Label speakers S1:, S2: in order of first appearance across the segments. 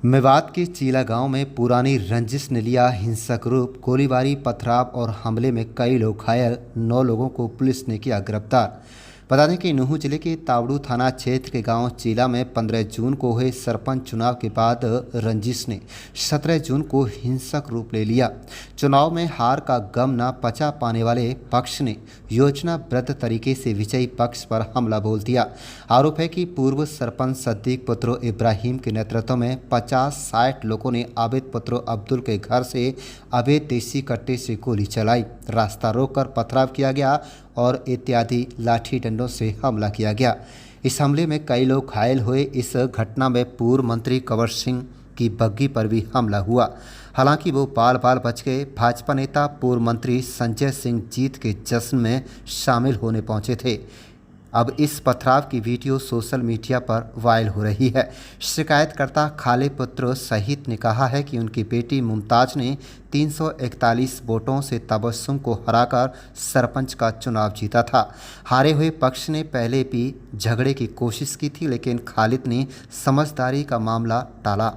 S1: मेवात के चीला गांव में पुरानी रंजिश ने लिया हिंसक रूप। गोलीबारी, पथराव और हमले में कई लोग घायल, 9 लोगों को पुलिस ने किया गिरफ्तार। बता दें कि नूंह जिले के तावड़ू थाना क्षेत्र के गांव चीला में 15 जून को हुए सरपंच चुनाव के बाद रंजिश ने 17 जून को हिंसक रूप ले लिया। चुनाव में हार का गम न पचा पाने वाले पक्ष ने योजनाबद्ध तरीके से विजयी पक्ष पर हमला बोल दिया। आरोप है कि पूर्व सरपंच सद्दीक पुत्र इब्राहिम के नेतृत्व में 50-60 लोगों ने आबिद पुत्र अब्दुल के घर से अवैध देसी कट्टे से गोली चलाई, रास्ता रोककर पथराव किया गया और इत्यादि लाठी डंडों से हमला किया गया। इस हमले में कई लोग घायल हुए। इस घटना में पूर्व मंत्री कंवर सिंह की बग्गी पर भी हमला हुआ। हालांकि वो बाल बाल बच गए। भाजपा नेता पूर्व मंत्री संजय सिंह जीत के जश्न में शामिल होने पहुंचे थे। अब इस पथराव की वीडियो सोशल मीडिया पर वायरल हो रही है। शिकायतकर्ता खाले पुत्र सहित ने कहा है कि उनकी बेटी मुमताज ने 341 वोटों से तबस्सुम को हराकर सरपंच का चुनाव जीता था। हारे हुए पक्ष ने पहले भी झगड़े की कोशिश की थी, लेकिन खालिद ने समझदारी का मामला टाला।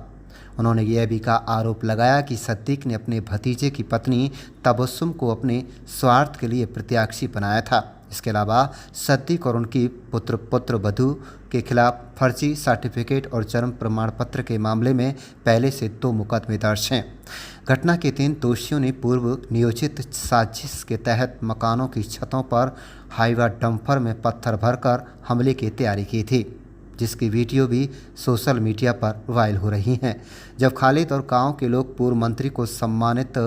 S1: उन्होंने यह भी का आरोप लगाया कि सद्दीक ने अपने भतीजे की पत्नी तबस्सुम को अपने स्वार्थ के लिए प्रत्याशी बनाया था। इसके अलावा सद्दीक और उनकी पुत्रवधू के खिलाफ फर्जी सर्टिफिकेट और जन्म प्रमाण पत्र के मामले में पहले से 2 मुकदमे दर्ज हैं। घटना के 3 दोषियों ने पूर्व नियोजित साजिश के तहत मकानों की छतों पर हाईवा डंपर में पत्थर भरकर हमले की तैयारी की थी, जिसकी वीडियो भी सोशल मीडिया पर वायरल हो रही हैं। जब खालिद और गांव के लोग पूर्व मंत्री को सम्मानित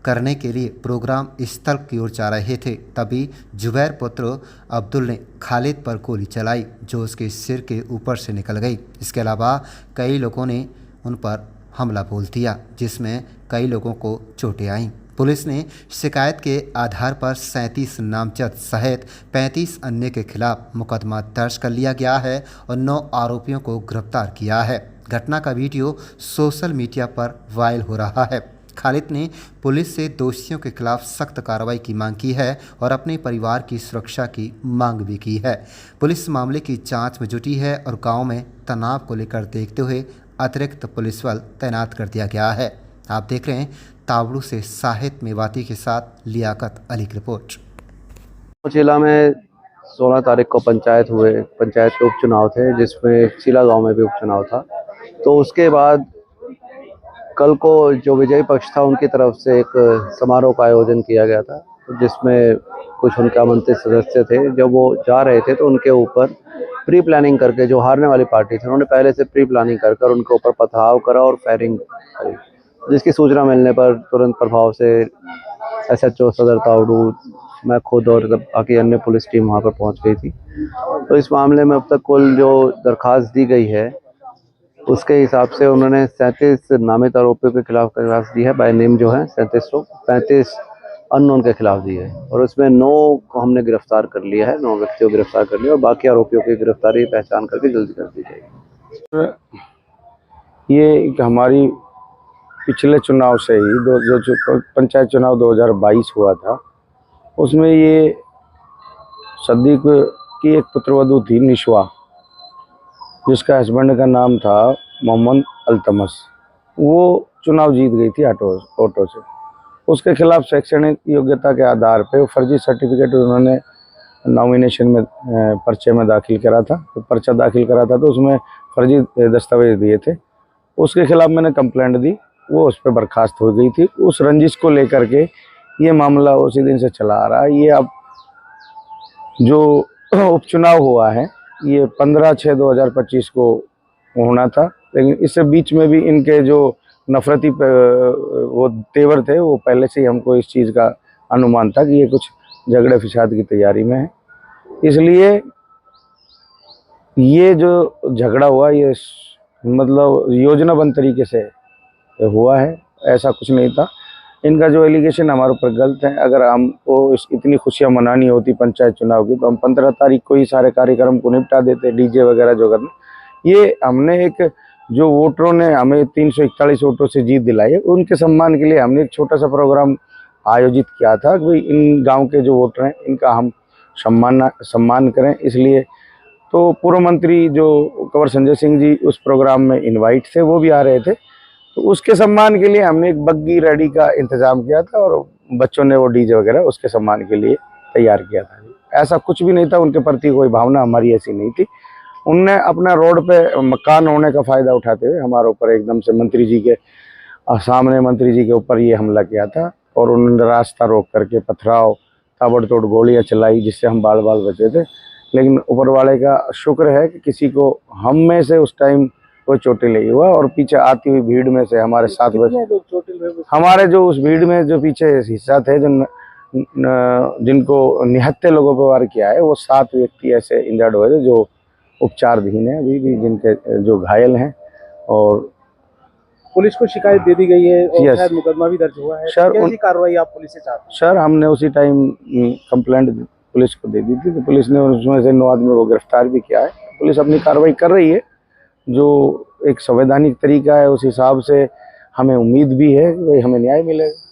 S1: करने के लिए प्रोग्राम स्थल की ओर जा रहे थे, तभी जुबैर पुत्र अब्दुल ने खालिद पर गोली चलाई, जो उसके सिर के ऊपर से निकल गई। इसके अलावा कई लोगों ने उन पर हमला बोल दिया, जिसमें कई लोगों को चोटें आईं। पुलिस ने शिकायत के आधार पर 37 नामजद सहित 35 अन्य के खिलाफ मुकदमा दर्ज कर लिया गया है और 9 आरोपियों को गिरफ्तार किया है। घटना का वीडियो सोशल मीडिया पर वायरल हो रहा है। खालिद ने पुलिस से दोषियों के खिलाफ सख्त कार्रवाई की मांग की है और अपने परिवार की सुरक्षा की मांग भी की है। पुलिस मामले की जांच में जुटी है और गांव में तनाव को लेकर देखते हुए अतिरिक्त पुलिस बल तैनात कर दिया गया है। आप देख रहे हैं तावड़ू से साहिद मेवाती के साथ लियाकत अली की रिपोर्ट।
S2: चीला में 16 तारीख को पंचायत के उपचुनाव थे, जिसमें चीला गांव में भी उपचुनाव था। तो उसके बाद कल को जो विजयी पक्ष था उनकी तरफ से एक समारोह का आयोजन किया गया था, जिसमें कुछ उनके आमंत्रित सदस्य थे। जब वो जा रहे थे तो उनके ऊपर प्री प्लानिंग करके, जो हारने वाली पार्टी थी, उन्होंने पहले से प्री प्लानिंग कर उनके ऊपर पथराव करा और फायरिंग करी, जिसकी सूचना मिलने पर तुरंत प्रभाव से SHO सदर तावड़ू, मैं खुद और बाकी अन्य पुलिस टीम वहाँ पर पहुँच गई थी। तो इस मामले में अब तक कुल जो दरख्वास्त दी गई है उसके हिसाब से उन्होंने 37 नामित आरोपियों के खिलाफ दरख्वास्त दी है। बाय नेम जो है 35 अननोन के खिलाफ दी है और उसमें 9 को हमने गिरफ्तार कर लिया है, 9 व्यक्तियों को गिरफ्तार कर लिया और बाकी आरोपियों की गिरफ्तारी पहचान करके जल्दी कर दी जाएगी।
S3: ये हमारी पिछले चुनाव से ही जो पंचायत चुनाव 2022 हुआ था, उसमें ये सद्दीक की एक पुत्रवधू थी निशवा, जिसका हस्बैंड का नाम था मोहम्मद अल्तमस। वो चुनाव जीत गई थी ऑटो से। उसके खिलाफ शैक्षणिक योग्यता के आधार पे फर्जी सर्टिफिकेट उन्होंने नॉमिनेशन में पर्चे में दाखिल करा था। तो पर्चा दाखिल करा था तो उसमें फर्जी दस्तावेज दिए थे। उसके खिलाफ मैंने कंप्लेंट दी, वो उस पर बर्खास्त हो गई थी। उस रंजिश को लेकर के ये मामला उसी दिन से चला आ रहा है। ये अब जो उपचुनाव हुआ है ये 15/6/2025 को होना था, लेकिन इससे बीच में भी इनके जो नफरती वो तेवर थे, वो पहले से ही हमको इस चीज़ का अनुमान था कि ये कुछ झगड़े फिसाद की तैयारी में है। इसलिए ये जो झगड़ा हुआ ये मतलब योजनाबद्ध तरीके से हुआ है, ऐसा कुछ नहीं था। इनका जो एलिगेशन हमारे ऊपर गलत है। अगर हमको इतनी खुशियां मनानी होती पंचायत चुनाव की तो हम 15 तारीख को ही सारे कार्यक्रम को निपटा देते, डीजे वगैरह जो करना। ये हमने एक जो वोटरों ने हमें 341 वोटों से जीत दिलाई है, उनके सम्मान के लिए हमने एक छोटा सा प्रोग्राम आयोजित किया था कि इन गाँव के जो वोटर हैं इनका हम सम्मान करें। इसलिए तो पूर्व मंत्री जो कंवर संजय सिंह जी उस प्रोग्राम में इनवाइट थे, वो भी आ रहे थे। तो उसके सम्मान के लिए हमने एक बग्गी रेडी का इंतजाम किया था और बच्चों ने वो डीजे वगैरह उसके सम्मान के लिए तैयार किया था। ऐसा कुछ भी नहीं था, उनके प्रति कोई भावना हमारी ऐसी नहीं थी। उनने अपना रोड पे मकान होने का फायदा उठाते हुए हमारे ऊपर एकदम से मंत्री जी के सामने मंत्री जी के ऊपर ये हमला किया था और उन्होंने रास्ता रोक करके पथराव, ताबड़तोड़ गोलियां चलाई, जिससे हम बाल बाल बचे थे। लेकिन ऊपर वाले का शुक्र है कि किसी को हम में से उस टाइम कोई चोटिल नहीं हुआ और पीछे आती हुई भीड़ में से हमारे 7 बजे हमारे जो उस भीड़ में जो पीछे हिस्सा थे जिनको निहत्थे लोगों पर वार किया है, वो 7 व्यक्ति ऐसे इंजर्ड हुए थे जो उपचाराधीन है अभी भी, जिनके जो घायल हैं। और
S4: पुलिस को शिकायत दे दी गई है और
S3: Yes.
S4: शायद मुकदमा भी दर्ज हुआ है।
S3: सर,
S4: कैसी कार्रवाई आप पुलिस से चाहते हैं?
S3: सर, हमने उसी टाइम कंप्लेंट पुलिस को दे दी थी, तो पुलिस ने उसमें से 9 आदमी को गिरफ्तार भी किया है। पुलिस अपनी कार्रवाई कर रही है, जो एक संवैधानिक तरीका है, उस हिसाब से हमें उम्मीद भी है कि भाई हमें न्याय मिलेगा।